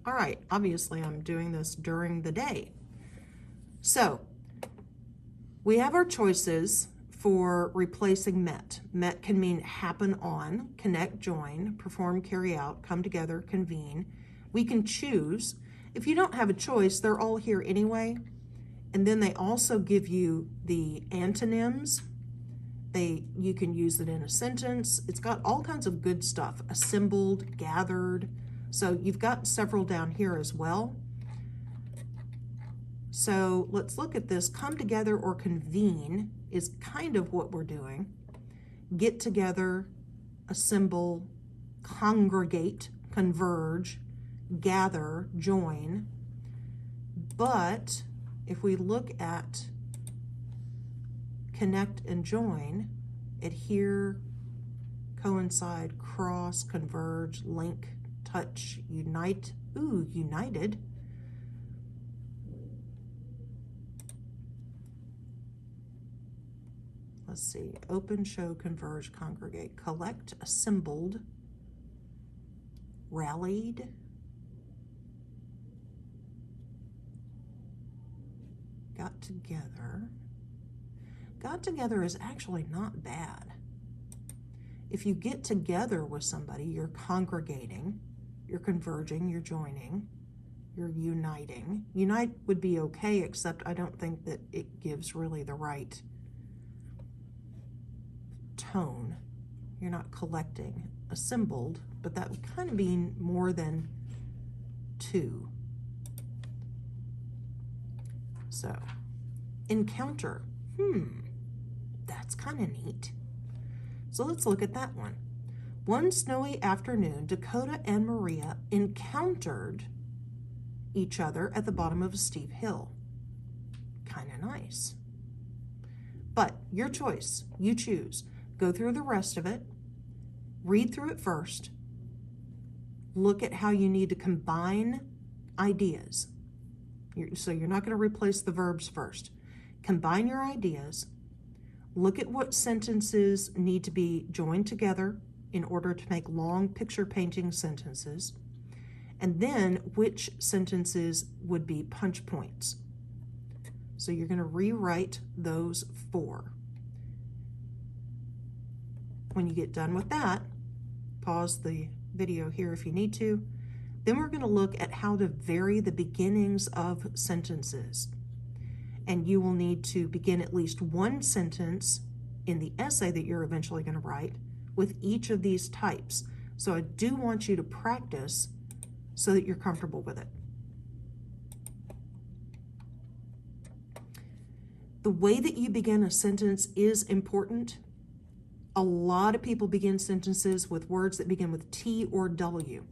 All right, obviously I'm doing this during the day. So we have our choices for replacing met. Met can mean happen on, connect, join, perform, carry out, come together, convene. We can choose. If you don't have a choice, they're all here anyway. And then they also give you the antonyms. You can use it in a sentence. It's got all kinds of good stuff, assembled, gathered. So you've got several down here as well. So let's look at this. Come together or convene is kind of what we're doing. Get together, assemble, congregate, converge, gather, join. But if we look at connect and join, adhere, coincide, cross, converge, link, touch, unite. Ooh, united. Let's see, open, show, converge, congregate, collect, assembled, rallied, got together. Got together is actually not bad. If you get together with somebody, you're congregating, you're converging, you're joining, you're uniting. Unite would be okay, except I don't think that it gives really the right tone. You're not collecting. Assembled, but that would kind of mean more than two. So, encounter. That's kind of neat. So let's look at that one. One snowy afternoon, Dakota and Maria encountered each other at the bottom of a steep hill. Kind of nice. But your choice, you choose. Go through the rest of it, read through it first, look at how you need to combine ideas. So you're not going to replace the verbs first. Combine your ideas, look at what sentences need to be joined together in order to make long picture painting sentences, and then which sentences would be punch points. So you're going to rewrite those 4. When you get done with that, pause the video here if you need to. Then we're going to look at how to vary the beginnings of sentences. And you will need to begin at least one sentence in the essay that you're eventually going to write with each of these types. So I do want you to practice so that you're comfortable with it. The way that you begin a sentence is important. A lot of people begin sentences with words that begin with T or W.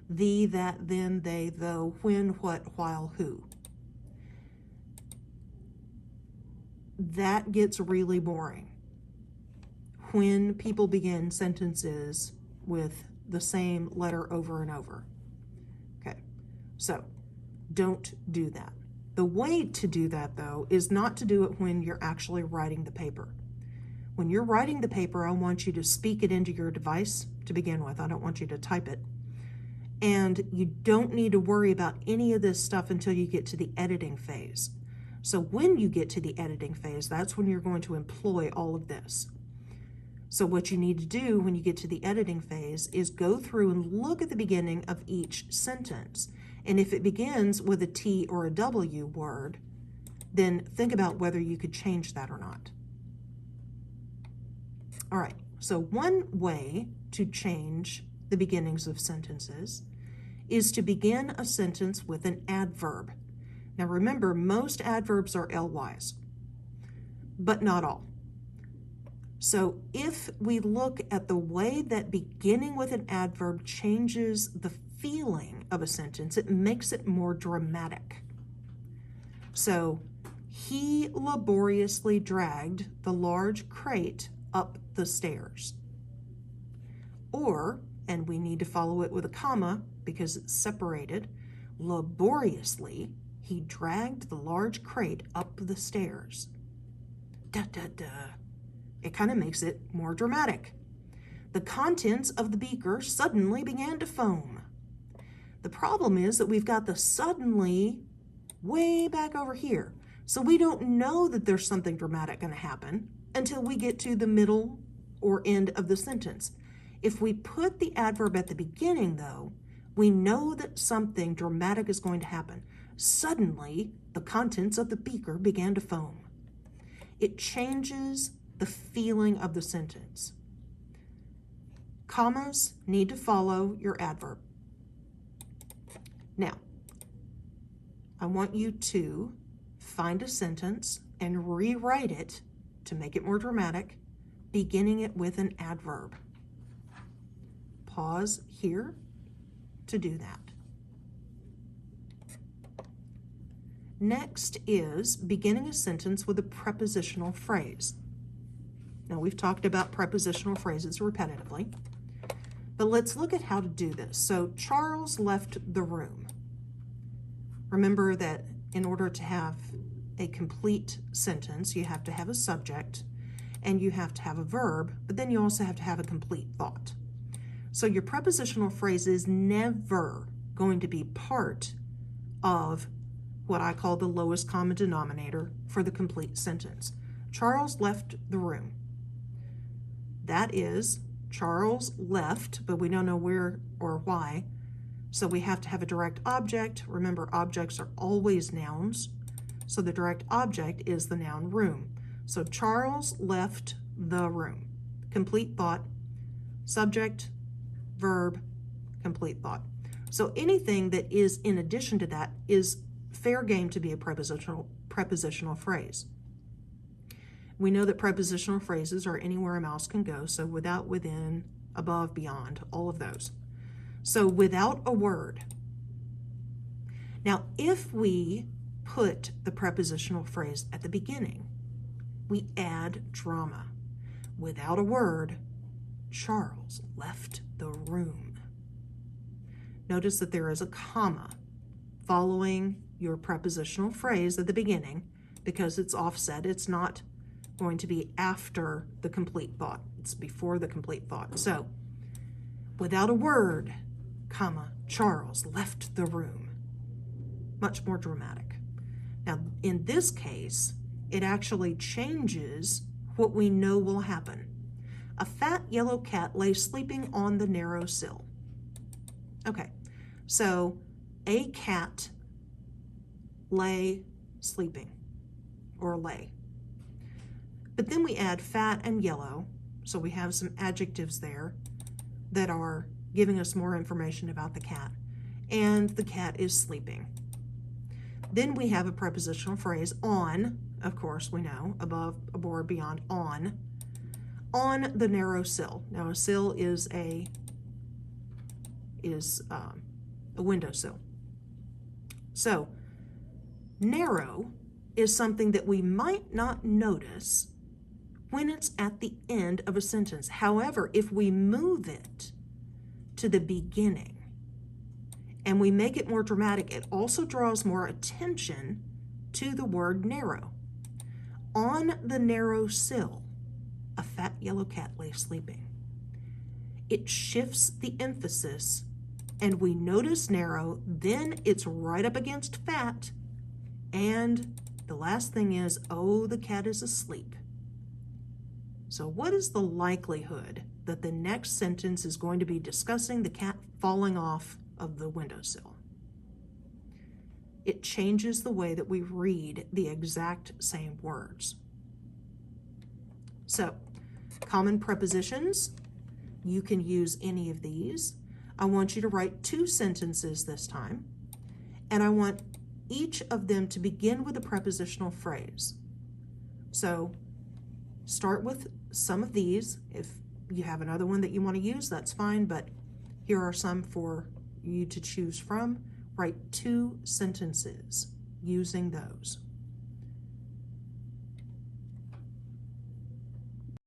Thee, that, then, they, though, when, what, while, who. That gets really boring when people begin sentences with the same letter over and over. Okay, so don't do that. The way to do that, though, is not to do it when you're actually writing the paper. When you're writing the paper, I want you to speak it into your device to begin with. I don't want you to type it. And you don't need to worry about any of this stuff until you get to the editing phase. So when you get to the editing phase, that's when you're going to employ all of this. So what you need to do when you get to the editing phase is go through and look at the beginning of each sentence. And if it begins with a T or a W word, then think about whether you could change that or not. All right, so one way to change the beginnings of sentences is to begin a sentence with an adverb. Now remember, most adverbs are LYs, but not all. So if we look at the way that beginning with an adverb changes the feeling of a sentence, it makes it more dramatic. So, he laboriously dragged the large crate up the stairs. Or, and we need to follow it with a comma because it's separated, laboriously, he dragged the large crate up the stairs. Da da da. It kind of makes it more dramatic. The contents of the beaker suddenly began to foam. The problem is that we've got the suddenly way back over here. So we don't know that there's something dramatic going to happen until we get to the middle or end of the sentence. If we put the adverb at the beginning, though, we know that something dramatic is going to happen. Suddenly, the contents of the beaker began to foam. It changes the feeling of the sentence. Commas need to follow your adverb. Now, I want you to find a sentence and rewrite it to make it more dramatic, beginning it with an adverb. Pause here to do that. Next is beginning a sentence with a prepositional phrase. Now, we've talked about prepositional phrases repetitively, but let's look at how to do this. So, Charles left the room. Remember that in order to have a complete sentence, you have to have a subject and you have to have a verb, but then you also have to have a complete thought. So your prepositional phrase is never going to be part of what I call the lowest common denominator for the complete sentence. Charles left the room. That is, Charles left, but we don't know where or why. So we have to have a direct object. Remember, objects are always nouns. So the direct object is the noun room. So Charles left the room. Complete thought, subject, verb, complete thought. So anything that is in addition to that is fair game to be a prepositional phrase. We know that prepositional phrases are anywhere a mouse can go, so without, within, above, beyond, all of those. So without a word. Now, if we put the prepositional phrase at the beginning, we add drama. Without a word, Charles left the room. Notice that there is a comma following your prepositional phrase at the beginning because it's offset. It's not going to be after the complete thought. It's before the complete thought. So, without a word, comma, Charles left the room. Much more dramatic. Now, in this case, it actually changes what we know will happen. A fat yellow cat lay sleeping on the narrow sill. Okay, so a cat lay sleeping, or lay. But then we add fat and yellow, so we have some adjectives there that are giving us more information about the cat. And the cat is sleeping. Then we have a prepositional phrase, on, of course we know, above, aboard, beyond, on the narrow sill. Now a sill is a windowsill. So narrow is something that we might not notice when it's at the end of a sentence. However, if we move it to the beginning and we make it more dramatic, it also draws more attention to the word narrow. On the narrow sill, a fat yellow cat lay sleeping. It shifts the emphasis and we notice narrow, then it's right up against fat, and the last thing is, oh, the cat is asleep. So what is the likelihood that the next sentence is going to be discussing the cat falling off of the windowsill? It changes the way that we read the exact same words. So, common prepositions, you can use any of these. I want you to write 2 sentences this time, and I want each of them to begin with a prepositional phrase. So, start with some of these. If you have another one that you want to use, that's fine, but here are some for you to choose from. Write 2 sentences using those.